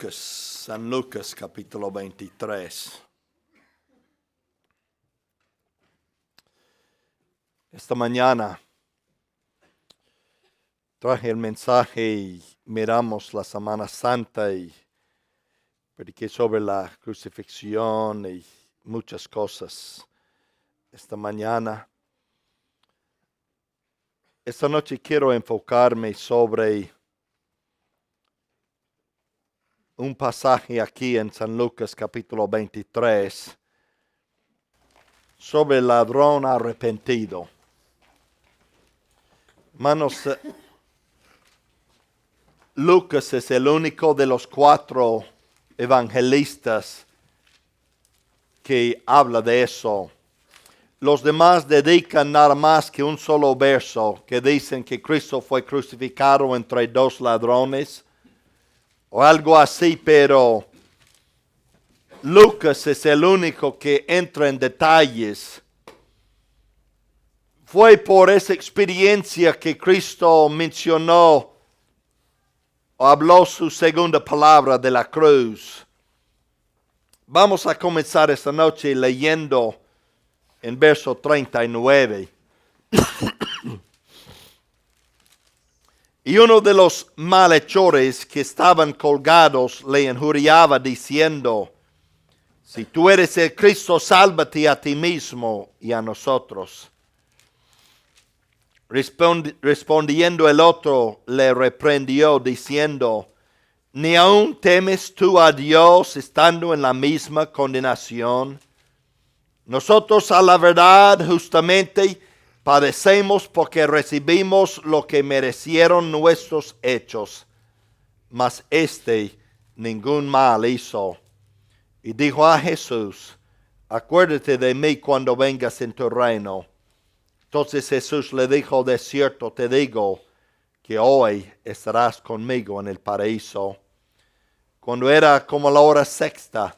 San Lucas capítulo 23. Esta mañana traje el mensaje y miramos la Semana Santa y prediqué sobre la crucifixión y muchas cosas. Esta noche quiero enfocarme sobre un pasaje aquí en San Lucas capítulo 23 sobre el ladrón arrepentido. Hermanos, Lucas es el único de los 4 evangelistas que habla de eso. Los demás dedican nada más que un solo verso que dicen que Cristo fue crucificado entre 2 ladrones o algo así, pero Lucas es el único que entra en detalles. Fue por esa experiencia que Cristo mencionó o habló su segunda palabra de la cruz. Vamos a comenzar esta noche leyendo en verso 39. Y uno de los malhechores que estaban colgados le injuriaba diciendo: si tú eres el Cristo, sálvate a ti mismo y a nosotros. Respondiendo el otro, le reprendió diciendo: ¿ni aún temes tú a Dios estando en la misma condenación? Nosotros a la verdad justamente padecemos porque recibimos lo que merecieron nuestros hechos, mas ningún mal hizo. Y dijo a Jesús: acuérdate de mí cuando vengas en tu reino. Entonces Jesús le dijo: de cierto te digo que hoy estarás conmigo en el paraíso. Cuando era como la hora sexta,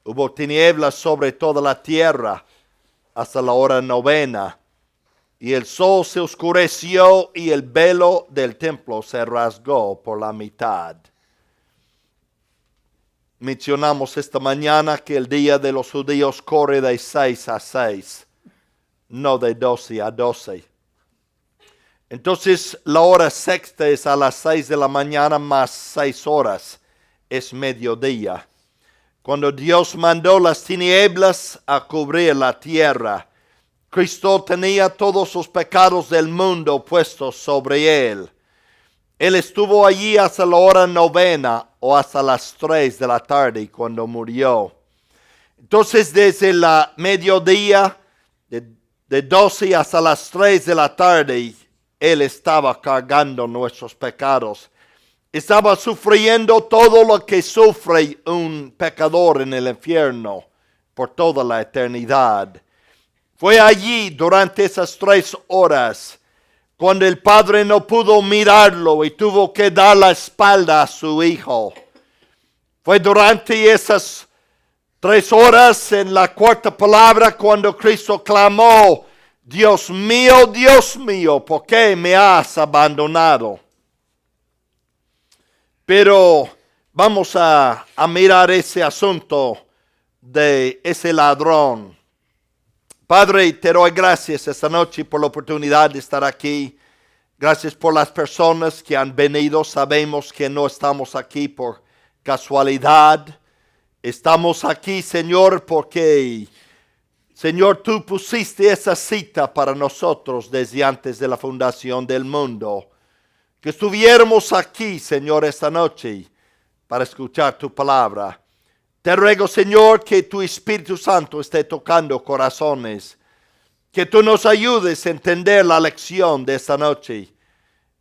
hubo tinieblas sobre toda la tierra hasta la hora 9. Y el sol se oscureció y el velo del templo se rasgó por la mitad. Mencionamos esta mañana que el día de los judíos corre de 6 a 6, no de 12 a 12. Entonces la hora sexta es a las 6 de la mañana más 6 horas, es mediodía. Cuando Dios mandó las tinieblas a cubrir la tierra, Cristo tenía todos los pecados del mundo puestos sobre él. Él estuvo allí hasta la hora 9 o hasta las 3 de la tarde cuando murió. Entonces desde la mediodía, de 12 hasta las 3 de la tarde, Él estaba cargando nuestros pecados. Estaba sufriendo todo lo que sufre un pecador en el infierno por toda la eternidad. Fue allí durante esas 3 horas cuando el padre no pudo mirarlo y tuvo que dar la espalda a su hijo. Fue durante esas 3 horas en la cuarta palabra cuando Cristo clamó: Dios mío, ¿por qué me has abandonado? Pero vamos a mirar ese asunto de ese ladrón. Padre, te doy gracias esta noche por la oportunidad de estar aquí. Gracias por las personas que han venido. Sabemos que no estamos aquí por casualidad. Estamos aquí, Señor, porque, Señor, tú pusiste esa cita para nosotros desde antes de la fundación del mundo. Que estuviéramos aquí, Señor, esta noche para escuchar tu palabra. Te ruego, Señor, que tu Espíritu Santo esté tocando corazones. Que tú nos ayudes a entender la lección de esta noche.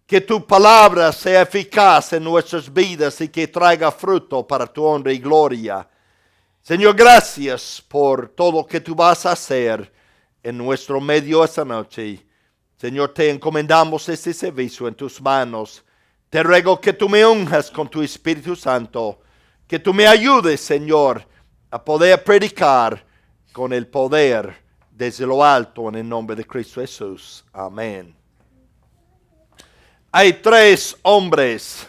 Que tu palabra sea eficaz en nuestras vidas y que traiga fruto para tu honra y gloria. Señor, gracias por todo lo que tú vas a hacer en nuestro medio esta noche. Señor, te encomendamos este servicio en tus manos. Te ruego que tú me unjas con tu Espíritu Santo. Que tú me ayudes, Señor, a poder predicar con el poder desde lo alto en el nombre de Cristo Jesús. Amén. Hay 3 hombres,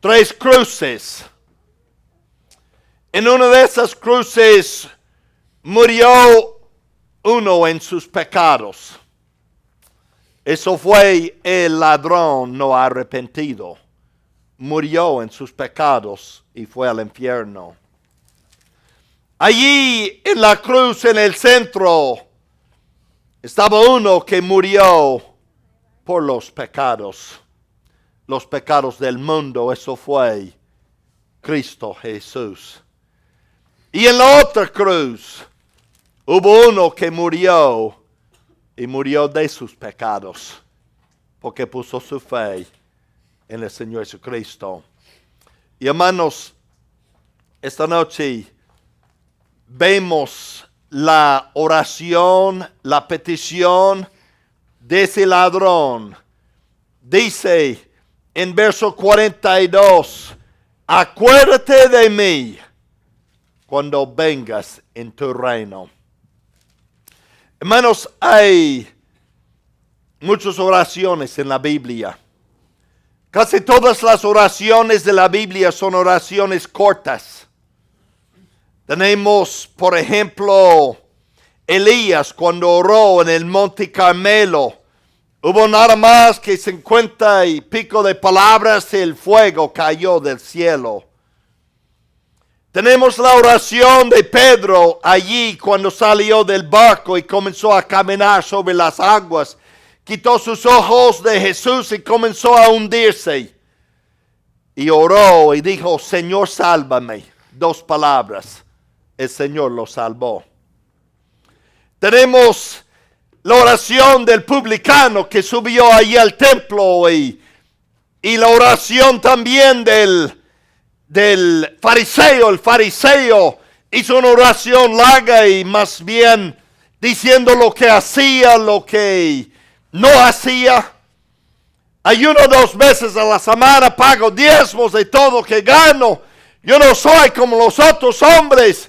3 cruces En una de esas cruces murió uno en sus pecados. Eso fue el ladrón no arrepentido. Murió en sus pecados y fue al infierno. Allí en la cruz en el centro estaba uno que murió por los pecados del mundo. Eso fue Cristo Jesús. Y en la otra cruz hubo uno que murió y murió de sus pecados porque puso su fe en el Señor Jesucristo. Y hermanos, esta noche vemos la oración, la petición de ese ladrón. Dice en verso 42, acuérdate de mí cuando vengas en tu reino. Hermanos, hay muchas oraciones en la Biblia. Casi todas las oraciones de la Biblia son oraciones cortas. Tenemos, por ejemplo, Elías cuando oró en el Monte Carmelo. Hubo nada más que 50 y pico de palabras y el fuego cayó del cielo. Tenemos la oración de Pedro allí cuando salió del barco y comenzó a caminar sobre las aguas. Quitó sus ojos de Jesús y comenzó a hundirse. Y oró y dijo, Señor, sálvame. 2 palabras. El Señor lo salvó. Tenemos la oración del publicano que subió allí al templo y la oración también del fariseo. El fariseo hizo una oración larga y más bien diciendo lo que hacía, lo que no hacía. Ayuno 2 veces a la semana, pago diezmos de todo que gano. Yo no soy como los otros hombres.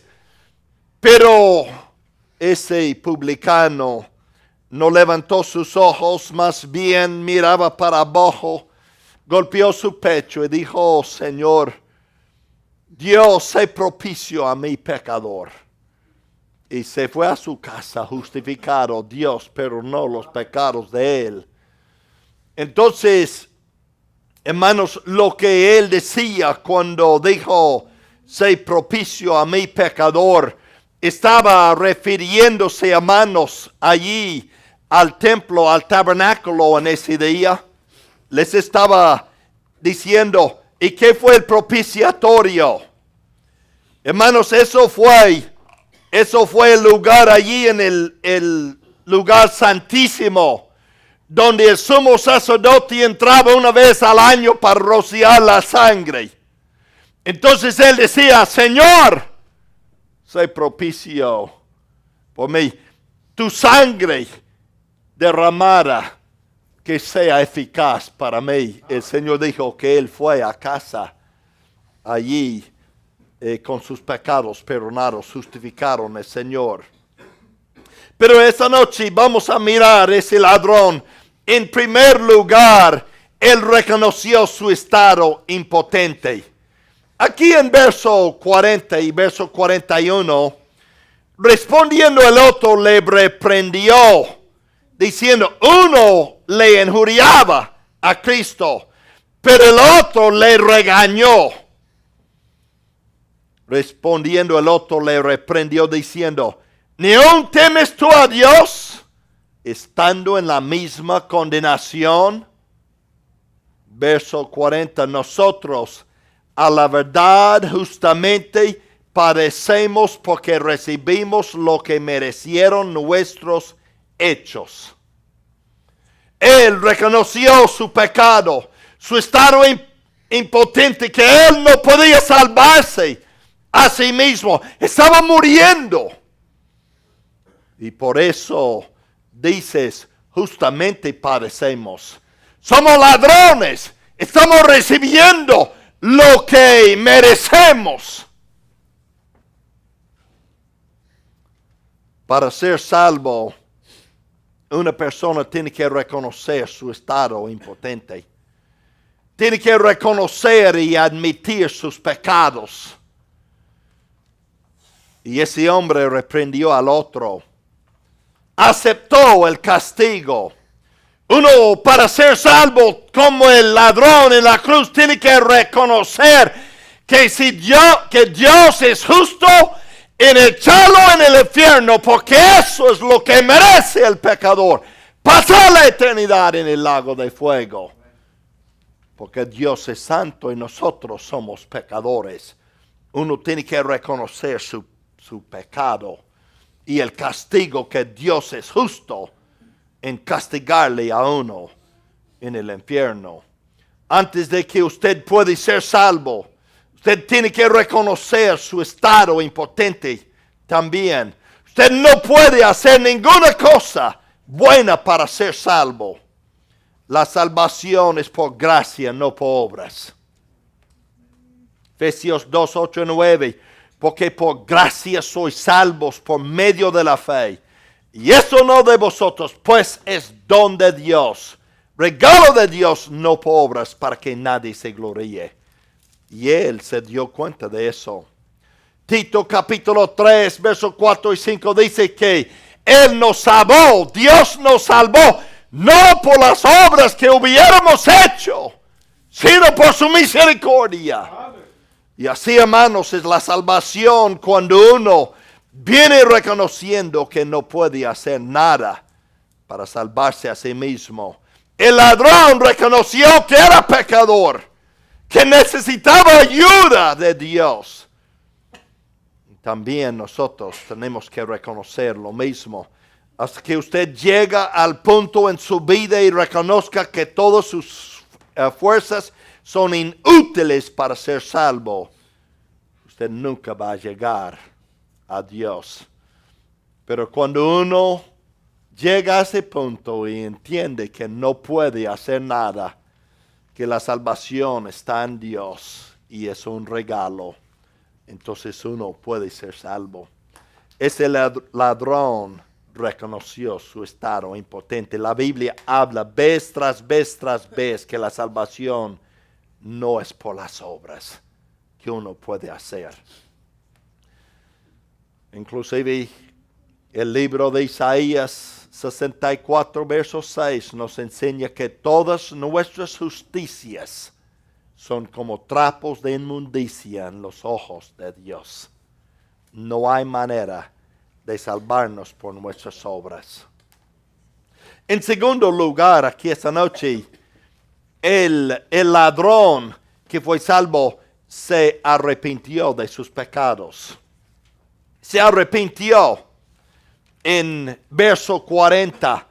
Pero ese publicano no levantó sus ojos, más bien miraba para abajo, golpeó su pecho y dijo, oh, Señor, Dios, sé propicio a mi pecador. Y se fue a su casa justificado, Dios perdonó los pecados de él. Entonces, hermanos, lo que él decía cuando dijo, sé propicio a mi pecador, estaba refiriéndose, hermanos, allí al templo, al tabernáculo en ese día. Les estaba diciendo, ¿y qué fue el propiciatorio? Hermanos, eso fue el lugar allí en el lugar santísimo, donde el sumo sacerdote entraba una vez al año para rociar la sangre. Entonces él decía, Señor, sé propicio por mí, tu sangre derramada que sea eficaz para mí. El Señor dijo que él fue a casa allí con sus pecados perdonados, justificaron el Señor. Pero esta noche vamos a mirar ese ladrón. En primer lugar, él reconoció su estado impotente. Aquí en verso 40 y verso 41, respondiendo el otro le reprendió, diciendo, uno le injuriaba a Cristo, pero el otro le regañó. Respondiendo el otro le reprendió diciendo, ¿ni aún temes tú a Dios, estando en la misma condenación? Verso 40, nosotros a la verdad justamente padecemos porque recibimos lo que merecieron nuestros hechos. Él reconoció su pecado, su estado impotente, que él no podía salvarse a sí mismo. Estaba muriendo. Y por eso dices, justamente padecemos. Somos ladrones. Estamos recibiendo lo que merecemos. Para ser salvo, una persona tiene que reconocer su estado impotente. Tiene que reconocer y admitir sus pecados. Y ese hombre reprendió al otro. Aceptó el castigo. Uno, para ser salvo como el ladrón en la cruz, tiene que reconocer que que Dios es justo en echarlo en el infierno, porque eso es lo que merece el pecador. Pasar la eternidad en el lago de fuego. Porque Dios es santo y nosotros somos pecadores. Uno tiene que reconocer su pecado y el castigo, que Dios es justo en castigarle a uno en el infierno. Antes de que usted pueda ser salvo, usted tiene que reconocer su estado impotente también. Usted no puede hacer ninguna cosa buena para ser salvo. La salvación es por gracia, no por obras. Efesios 2, 8 y 9. Porque por gracia sois salvos por medio de la fe. Y eso no de vosotros, pues es don de Dios. Regalo de Dios, no por obras, para que nadie se gloríe. Y él se dio cuenta de eso. Tito capítulo 3, versos 4 y 5 dice que él nos salvó, Dios nos salvó, no por las obras que hubiéramos hecho, sino por su misericordia. Y así, hermanos, es la salvación cuando uno viene reconociendo que no puede hacer nada para salvarse a sí mismo. El ladrón reconoció que era pecador, que necesitaba ayuda de Dios. También nosotros tenemos que reconocer lo mismo. Hasta que usted llega al punto en su vida y reconozca que todas sus fuerzas son inútiles para ser salvo, usted nunca va a llegar a Dios. Pero cuando uno llega a ese punto y entiende que no puede hacer nada, que la salvación está en Dios y es un regalo, entonces uno puede ser salvo. Ese ladrón reconoció su estado impotente. La Biblia habla vez tras vez que la salvación no es por las obras que uno puede hacer. Inclusive el libro de Isaías 64 verso 6 nos enseña que todas nuestras justicias son como trapos de inmundicia en los ojos de Dios. No hay manera de salvarnos por nuestras obras. En segundo lugar, aquí esta noche, el ladrón que fue salvo se arrepintió de sus pecados. Se arrepintió. En verso 40,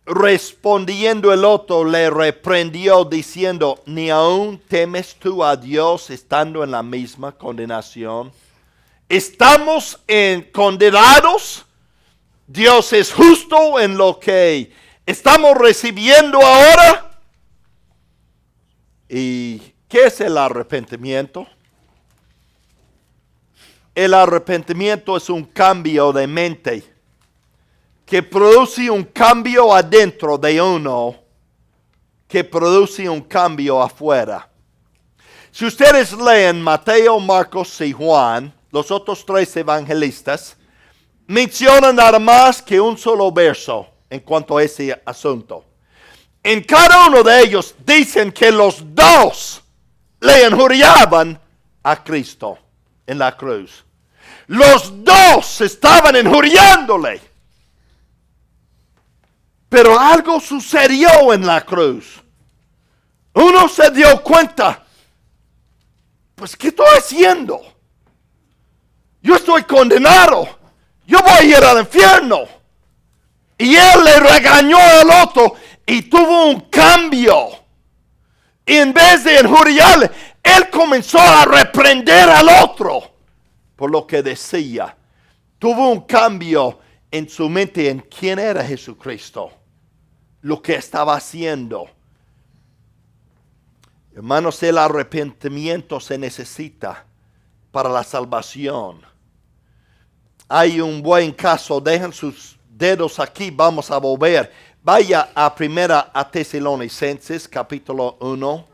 respondiendo el otro, le reprendió diciendo: ¿ni aún temes tú a Dios estando en la misma condenación? ¿Estamos condenados? ¿Dios es justo en lo que estamos recibiendo ahora? ¿Y qué es el arrepentimiento? El arrepentimiento es un cambio de mente que produce un cambio adentro de uno, que produce un cambio afuera. Si ustedes leen Mateo, Marcos y Juan, los otros tres evangelistas mencionan nada más que un solo verso en cuanto a ese asunto. En cada uno de ellos dicen que los dos le injuriaban a Cristo en la cruz. Los dos estaban injuriándole. Pero algo sucedió en la cruz. Uno se dio cuenta, pues, ¿qué estoy haciendo? Yo estoy condenado. Yo voy a ir al infierno. Y él le regañó al otro y tuvo un cambio. Y en vez de injuriarle, él comenzó a reprender al otro por lo que decía. Tuvo un cambio en su mente en quién era Jesucristo, lo que estaba haciendo. Hermanos, el arrepentimiento se necesita para la salvación. Hay un buen caso, dejen sus dedos aquí, vamos a volver. Vaya a Primera a Tesalonicenses, capítulo 1.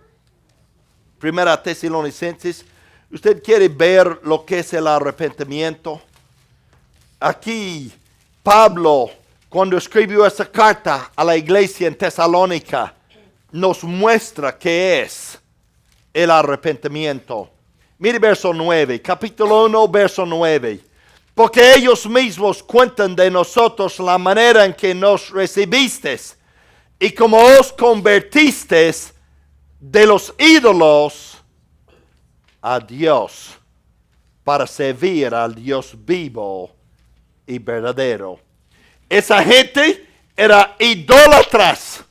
Primera a Tesalonicenses. ¿Usted quiere ver lo que es el arrepentimiento? aquí Pablo, cuando escribió esta carta a la iglesia en Tesalónica, nos muestra qué es el arrepentimiento. Mire verso 9, capítulo 1, verso 9. Porque ellos mismos cuentan de nosotros la manera en que nos recibisteis y cómo os convertisteis de los ídolos a Dios para servir al Dios vivo y verdadero. Esa gente era idólatras,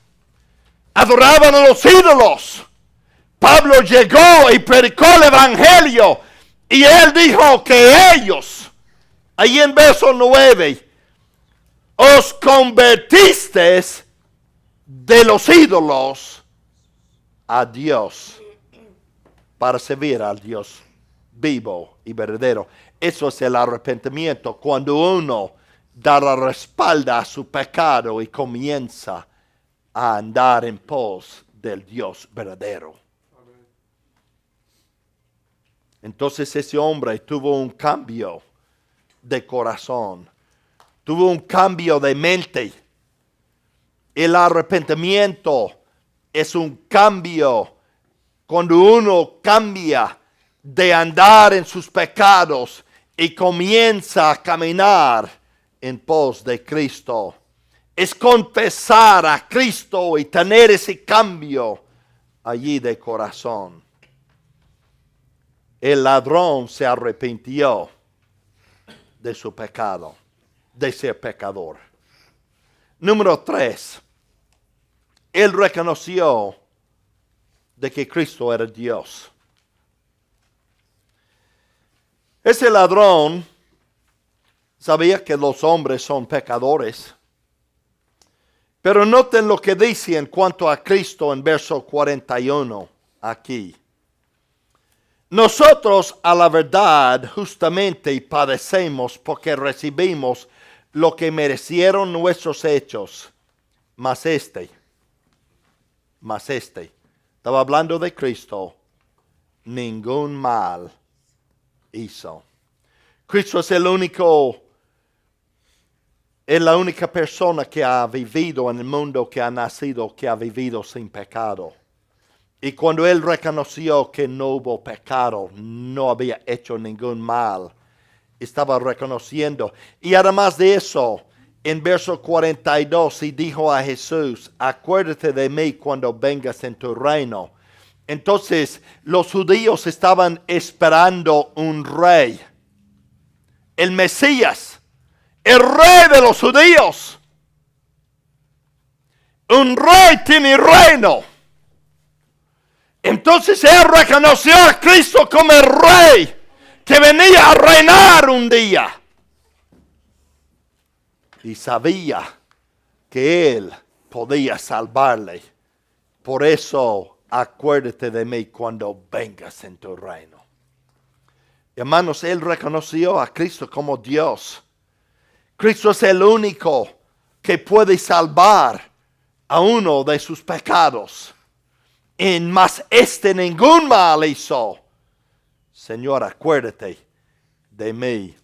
adoraban a los ídolos. Pablo llegó y predicó el evangelio y él dijo que ellos, ahí en verso 9, os convertisteis de los ídolos a Dios para servir al Dios vivo y verdadero. Eso es el arrepentimiento, cuando uno da la espalda a su pecado y comienza a andar en pos del Dios verdadero. Entonces ese hombre tuvo un cambio de corazón, tuvo un cambio de mente. El arrepentimiento es un cambio cuando uno cambia de andar en sus pecados y comienza a caminar en pos de Cristo. Es confesar a Cristo y tener ese cambio allí de corazón. El ladrón se arrepintió de su pecado, de ser pecador. Número 3, él reconoció de que Cristo era Dios. Ese ladrón sabía que los hombres son pecadores, pero noten lo que dice en cuanto a Cristo en verso 41 aquí. Nosotros a la verdad justamente padecemos porque recibimos lo que merecieron nuestros hechos, mas este, estaba hablando de Cristo, ningún mal hizo. Cristo es la única persona que ha vivido en el mundo, que ha nacido, que ha vivido sin pecado. Y cuando él reconoció que no hubo pecado, no había hecho ningún mal, estaba reconociendo. Y además de eso, en verso 42, y dijo a Jesús, acuérdate de mí cuando vengas en tu reino. Entonces, los judíos estaban esperando un rey, el Mesías, el rey de los judíos. Un rey tiene reino. Entonces él reconoció a Cristo como el rey que venía a reinar un día. Y sabía que él podía salvarle. Por eso, acuérdate de mí cuando vengas en tu reino. Hermanos, él reconoció a Cristo como Dios. Cristo es el único que puede salvar a uno de sus pecados. Mas ningún mal hizo. Señor, acuérdate de mí.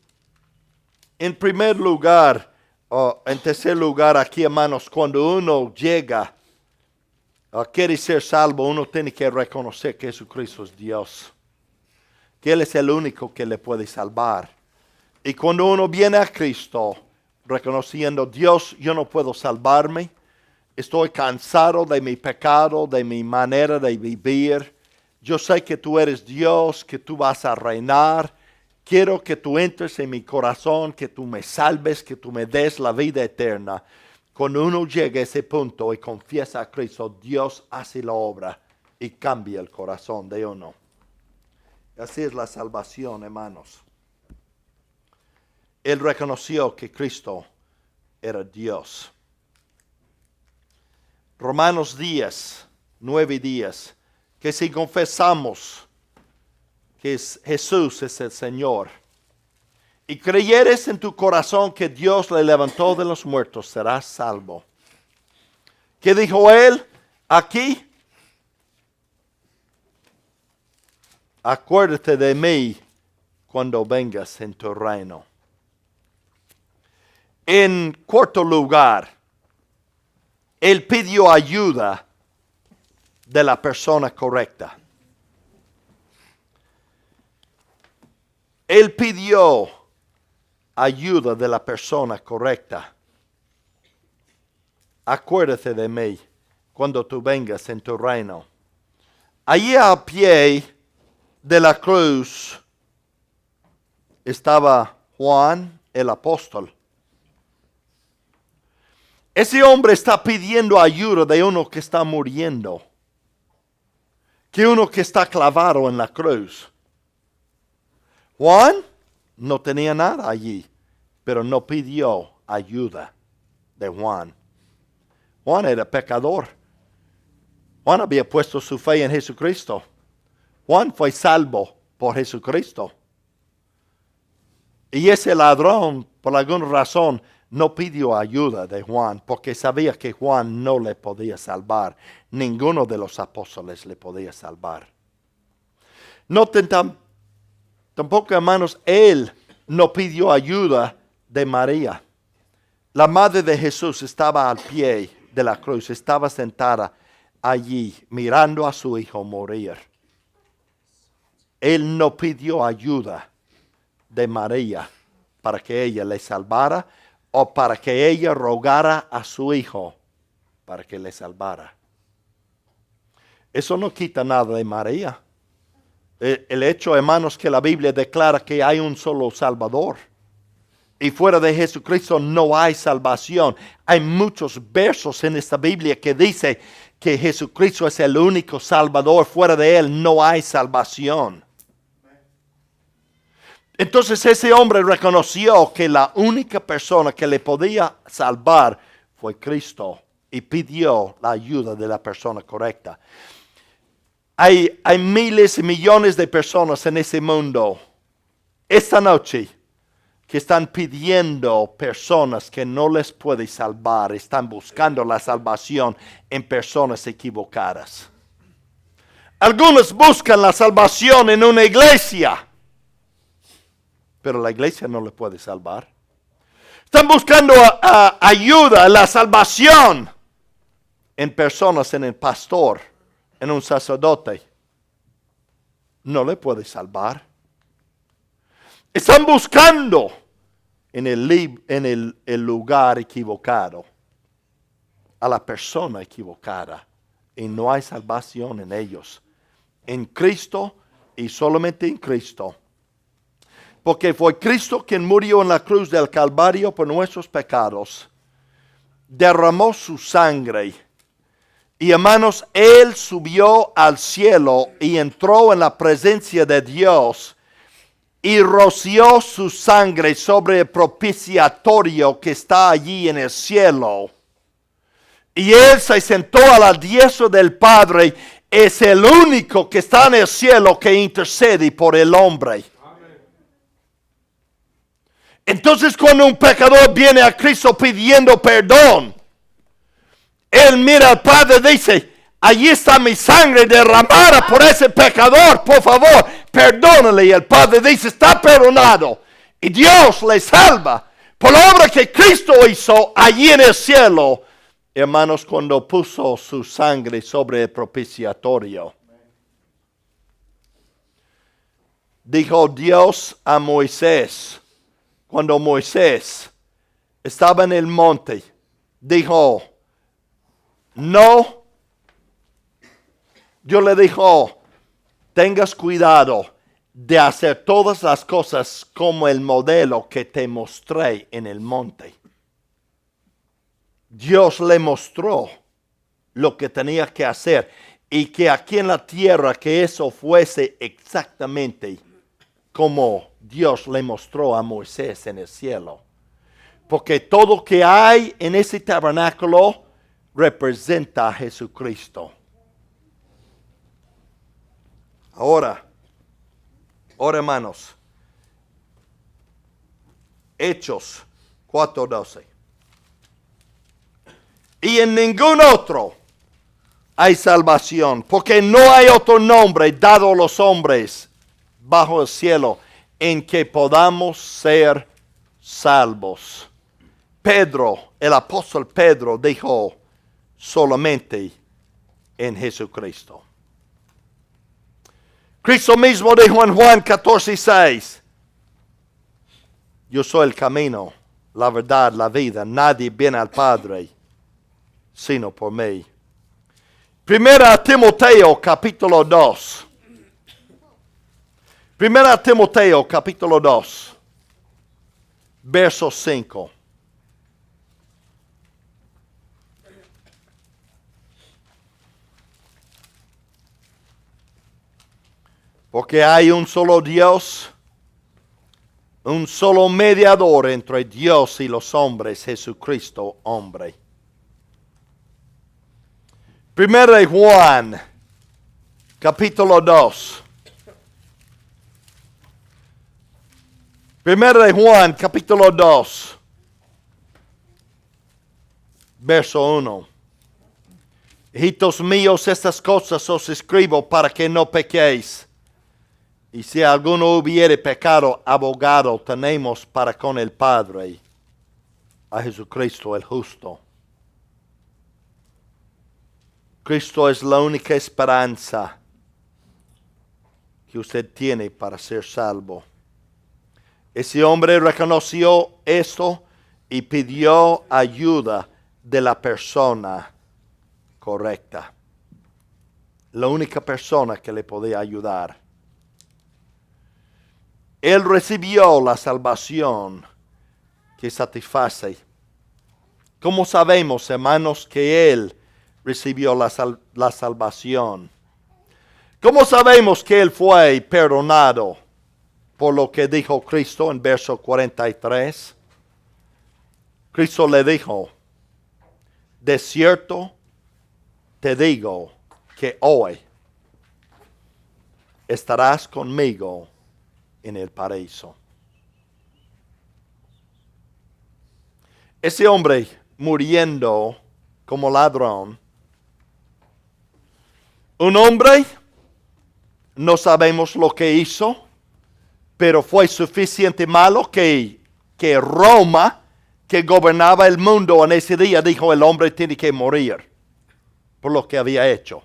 En primer lugar, en tercer lugar, aquí hermanos, cuando uno llega, quiere ser salvo, uno tiene que reconocer que Jesucristo es Dios. Que Él es el único que le puede salvar. Y cuando uno viene a Cristo, reconociendo, Dios, yo no puedo salvarme. Estoy cansado de mi pecado, de mi manera de vivir. Yo sé que tú eres Dios, que tú vas a reinar. Quiero que tú entres en mi corazón, que tú me salves, que tú me des la vida eterna. Cuando uno llega a ese punto y confiesa a Cristo, Dios hace la obra y cambia el corazón de uno. Así es la salvación, hermanos. Él reconoció que Cristo era Dios. Romanos 10, 9 días, que si confesamos que Jesús es el Señor y creyeres en tu corazón que Dios le levantó de los muertos, serás salvo. ¿Qué dijo él aquí? Acuérdate de mí cuando vengas en tu reino. En cuarto lugar, él pidió ayuda de la persona correcta. Él pidió ayuda de la persona correcta. Acuérdate de mí cuando tú vengas en tu reino. Allí a pie de la cruz estaba Juan el apóstol. Ese hombre está pidiendo ayuda de uno que está muriendo, que uno que está clavado en la cruz. Juan no tenía nada allí, pero no pidió ayuda de Juan. Juan era pecador. Juan había puesto su fe en Jesucristo. Juan fue salvo por Jesucristo. Y ese ladrón, por alguna razón, no pidió ayuda de Juan, porque sabía que Juan no le podía salvar. Ninguno de los apóstoles le podía salvar. Noten tampoco, hermanos, él no pidió ayuda de María. La madre de Jesús estaba al pie de la cruz, estaba sentada allí mirando a su hijo morir. Él no pidió ayuda de María para que ella le salvara o para que ella rogara a su hijo para que le salvara. Eso no quita nada de María. El hecho, hermanos, que la Biblia declara que hay un solo Salvador. Y fuera de Jesucristo no hay salvación. Hay muchos versos en esta Biblia que dice que Jesucristo es el único Salvador. Fuera de Él no hay salvación. Entonces ese hombre reconoció que la única persona que le podía salvar fue Cristo y pidió la ayuda de la persona correcta. Hay miles y millones de personas en ese mundo esta noche que están pidiendo personas que no les puede salvar, están buscando la salvación en personas equivocadas. Algunos buscan la salvación en una iglesia, pero la iglesia no le puede salvar. Están buscando ayuda, la salvación en personas, en el pastor, en un sacerdote. No le puede salvar. Están buscando en el lugar equivocado, a la persona equivocada, y no hay salvación en ellos. En Cristo y solamente en Cristo. Porque fue Cristo quien murió en la cruz del Calvario por nuestros pecados. Derramó su sangre. Y hermanos, Él subió al cielo y entró en la presencia de Dios. Y roció su sangre sobre el propiciatorio que está allí en el cielo. Y Él se sentó a la diestra del Padre. Es el único que está en el cielo que intercede por el hombre. Entonces cuando un pecador viene a Cristo pidiendo perdón, Él mira al Padre y dice, allí está mi sangre derramada por ese pecador, por favor, perdónale. Y el Padre dice, está perdonado. Y Dios le salva por la obra que Cristo hizo allí en el cielo. Hermanos, cuando puso su sangre sobre el propiciatorio. Dijo Dios a Moisés, cuando Moisés estaba en el monte, dijo, no, Dios le dijo, tengas cuidado de hacer todas las cosas como el modelo que te mostré en el monte. Dios le mostró lo que tenía que hacer y que aquí en la tierra que eso fuese exactamente como Dios le mostró a Moisés en el cielo. Porque todo que hay en ese tabernáculo representa a Jesucristo. Ahora hermanos, Hechos 4:12. Y en ningún otro hay salvación, porque no hay otro nombre dado a los hombres bajo el cielo en que podamos ser salvos. Pedro, el apóstol Pedro, dijo solamente en Jesucristo. Cristo mismo dijo en Juan 14:6, yo soy el camino, la verdad, la vida. Nadie viene al Padre sino por mí. Primera Timoteo capítulo 2. Primera Timoteo capítulo 2, verso 5. Porque hay un solo Dios, un solo mediador entre Dios y los hombres, Jesucristo, hombre. Primera de Juan, capítulo 2. Primera de Juan, capítulo 2, verso 1. Hijitos míos, estas cosas os escribo para que no pequéis. Y si alguno hubiere pecado, abogado tenemos para con el Padre, a Jesucristo el justo. Cristo es la única esperanza que usted tiene para ser salvo. Ese hombre reconoció esto y pidió ayuda de la persona correcta. La única persona que le podía ayudar. Él recibió la salvación que satisface. ¿Cómo sabemos, hermanos, que Él recibió la salvación? ¿Cómo sabemos que Él fue perdonado por lo que dijo Cristo en verso 43? Cristo le dijo, de cierto te digo que hoy estarás conmigo en el paraíso. Ese hombre muriendo como ladrón, un hombre, no sabemos lo que hizo, pero fue suficiente malo que Roma, que gobernaba el mundo en ese día, dijo el hombre tiene que morir por lo que había hecho.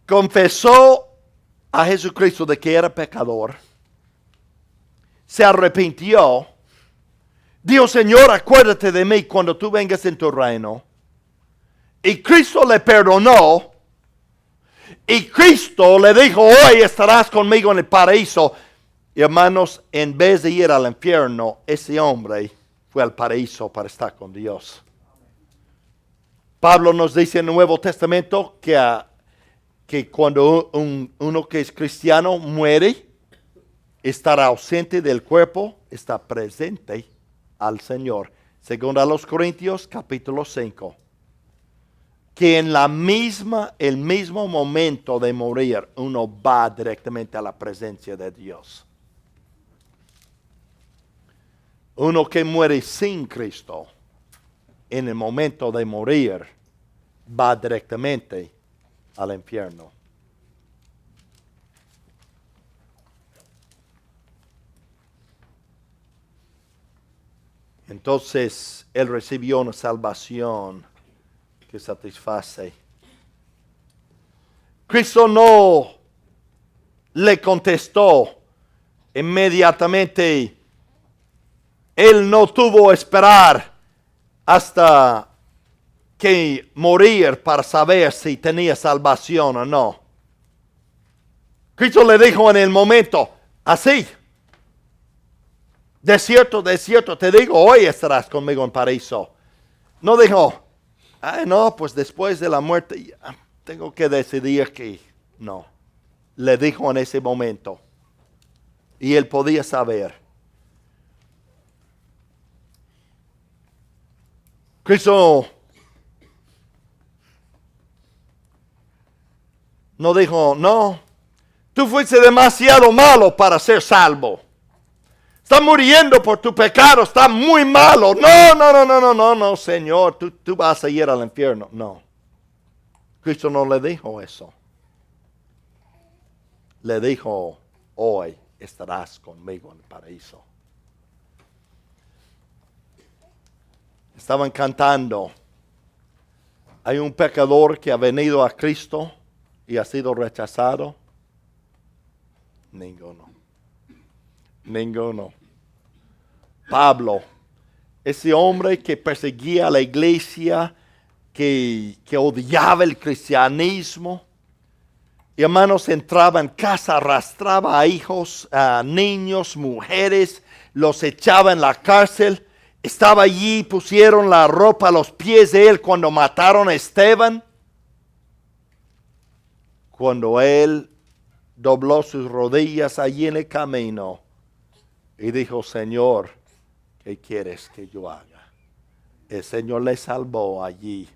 Confesó a Jesucristo de que era pecador, se arrepintió, dijo, Señor, acuérdate de mí cuando tú vengas en tu reino. Y Cristo le perdonó, y Cristo le dijo, hoy estarás conmigo en el paraíso. Y hermanos, en vez de ir al infierno, ese hombre fue al paraíso para estar con Dios. Pablo nos dice en el Nuevo Testamento que cuando uno que es cristiano muere, estará ausente del cuerpo, está presente al Señor. Según a los Corintios, capítulo 5. Que en el mismo momento de morir, uno va directamente a la presencia de Dios. Uno que muere sin Cristo, en el momento de morir, va directamente al infierno. Entonces, él recibió una salvación que satisface. Cristo no le contestó inmediatamente. Él no tuvo que esperar hasta que morir para saber si tenía salvación o no. Cristo le dijo en el momento, así, de cierto, te digo, hoy estarás conmigo en paraíso. No dijo, no, pues después de la muerte ya tengo que decidir que no. Le dijo en ese momento. Y él podía saber. Cristo no dijo, no, tú fuiste demasiado malo para ser salvo. Estás muriendo por tu pecado, está muy malo. No, Señor, tú vas a ir al infierno. No. Cristo no le dijo eso. Le dijo, hoy estarás conmigo en el paraíso. estaban cantando. Hay un pecador que ha venido a Cristo y ha sido rechazado. Ninguno. Ninguno. Pablo, ese hombre que perseguía a la iglesia, que odiaba el cristianismo. Y hermanos, entraba en casa, arrastraba a hijos, a niños, mujeres, los echaba en la cárcel. Estaba allí, pusieron la ropa a los pies de él cuando mataron a Esteban. Cuando él dobló sus rodillas allí en el camino y dijo, Señor, ¿qué quieres que yo haga? El Señor le salvó allí.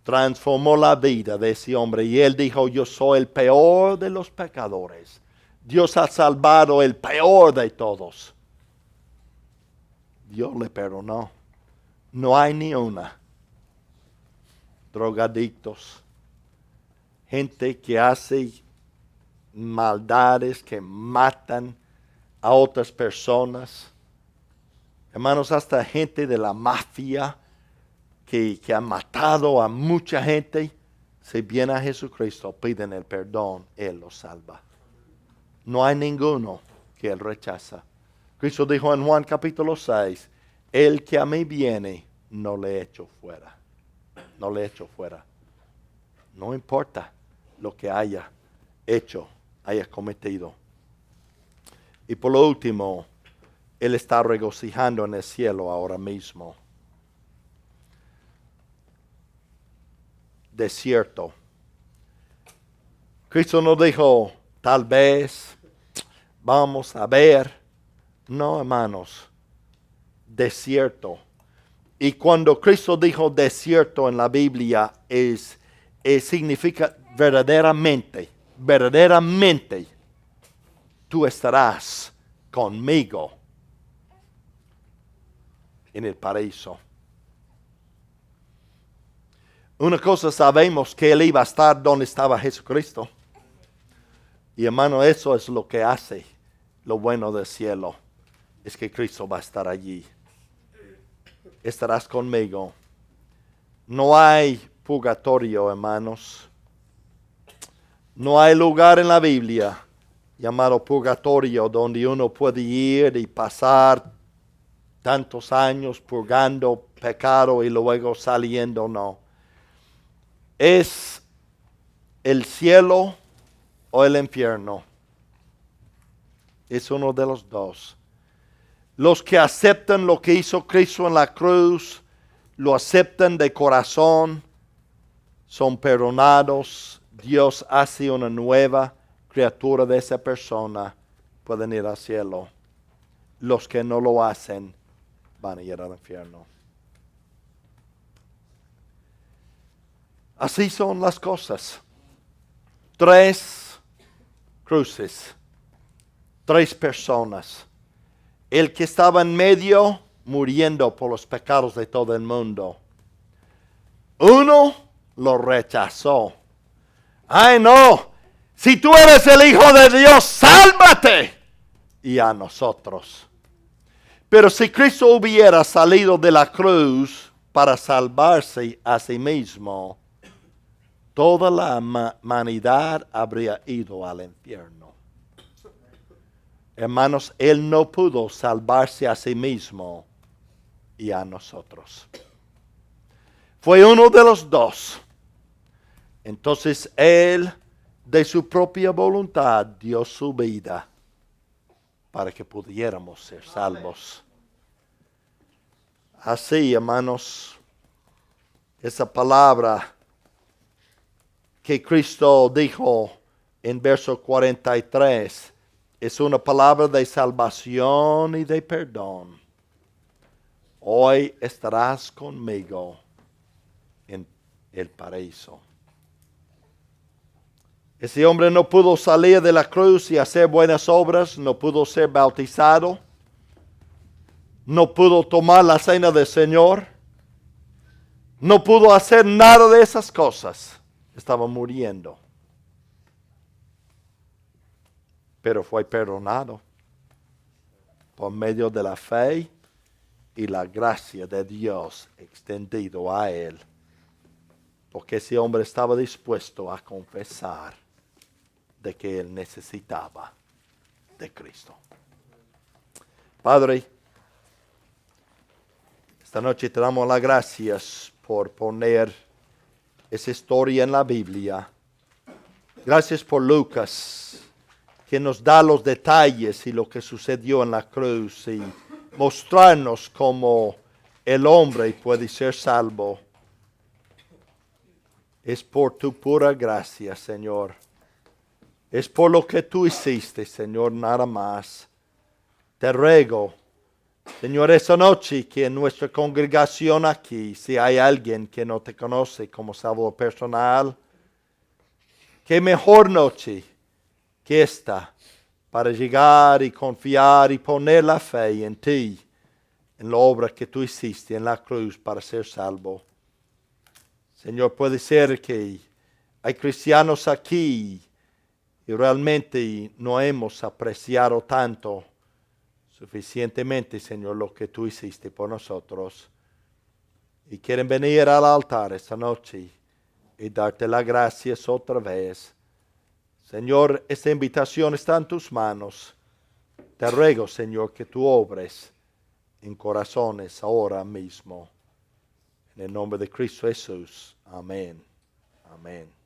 Transformó la vida de ese hombre y él dijo, yo soy el peor de los pecadores. Dios ha salvado el peor de todos. Dios le perdonó. No hay ni una. Drogadictos, gente que hace maldades, que matan a otras personas. Hermanos, hasta gente de la mafia que ha matado a mucha gente, si viene a Jesucristo, piden el perdón, Él los salva. No hay ninguno que Él rechaza. Cristo dijo en Juan capítulo 6, el que a mí viene, no le echo fuera. No le echo fuera. No importa lo que haya hecho, haya cometido. Y por lo último, Él está regocijando en el cielo ahora mismo. Desierto. Cristo no dijo, tal vez, vamos a ver. No, hermanos, desierto. Y cuando Cristo dijo desierto en la Biblia, significa verdaderamente, tú estarás conmigo en el paraíso. Una cosa sabemos, que Él iba a estar donde estaba Jesucristo. Y hermano, eso es lo que hace lo bueno del cielo. Es que Cristo va a estar allí. Estarás conmigo. No hay purgatorio, hermanos. No hay lugar en la Biblia llamado purgatorio donde uno puede ir y pasar tantos años purgando pecado y luego saliendo, no. Es el cielo o el infierno. Es uno de los dos. Los que aceptan lo que hizo Cristo en la cruz, lo aceptan de corazón, son perdonados. Dios hace una nueva criatura de esa persona, pueden ir al cielo. Los que no lo hacen van a ir al infierno. Así son las cosas. 3 cruces, 3 personas. El que estaba en medio muriendo por los pecados de todo el mundo. Uno lo rechazó. ¡Ay no! Si tú eres el Hijo de Dios, sálvate. Y a nosotros. Pero si Cristo hubiera salido de la cruz para salvarse a sí mismo, toda la humanidad habría ido al infierno. Hermanos, Él no pudo salvarse a sí mismo y a nosotros. Fue uno de los dos. Entonces Él, de su propia voluntad, dio su vida para que pudiéramos ser salvos. Así, hermanos, esa palabra que Cristo dijo en verso 43 es una palabra de salvación y de perdón. Hoy estarás conmigo en el paraíso. Ese hombre no pudo salir de la cruz y hacer buenas obras, no pudo ser bautizado, no pudo tomar la cena del Señor, no pudo hacer nada de esas cosas. Estaba muriendo. Pero fue perdonado por medio de la fe y la gracia de Dios extendido a él, porque ese hombre estaba dispuesto a confesar de que él necesitaba de Cristo. Padre, esta noche te damos las gracias por poner esa historia en la Biblia. Gracias por Lucas, que nos da los detalles y lo que sucedió en la cruz y mostrarnos cómo el hombre puede ser salvo. Es por tu pura gracia, Señor. Es por lo que tú hiciste, Señor, nada más. Te ruego, Señor, esta noche que en nuestra congregación aquí, si hay alguien que no te conoce como Salvador personal, qué mejor noche que esta para llegar y confiar y poner la fe en ti, en la obra que tú hiciste en la cruz para ser salvo. Señor, puede ser que hay cristianos aquí y realmente no hemos apreciado tanto suficientemente, Señor, lo que tú hiciste por nosotros. Y quieren venir al altar esta noche y darte las gracias otra vez. Señor, esta invitación está en tus manos. Te ruego, Señor, que tú obres en corazones ahora mismo. En el nombre de Cristo Jesús. Amén. Amén.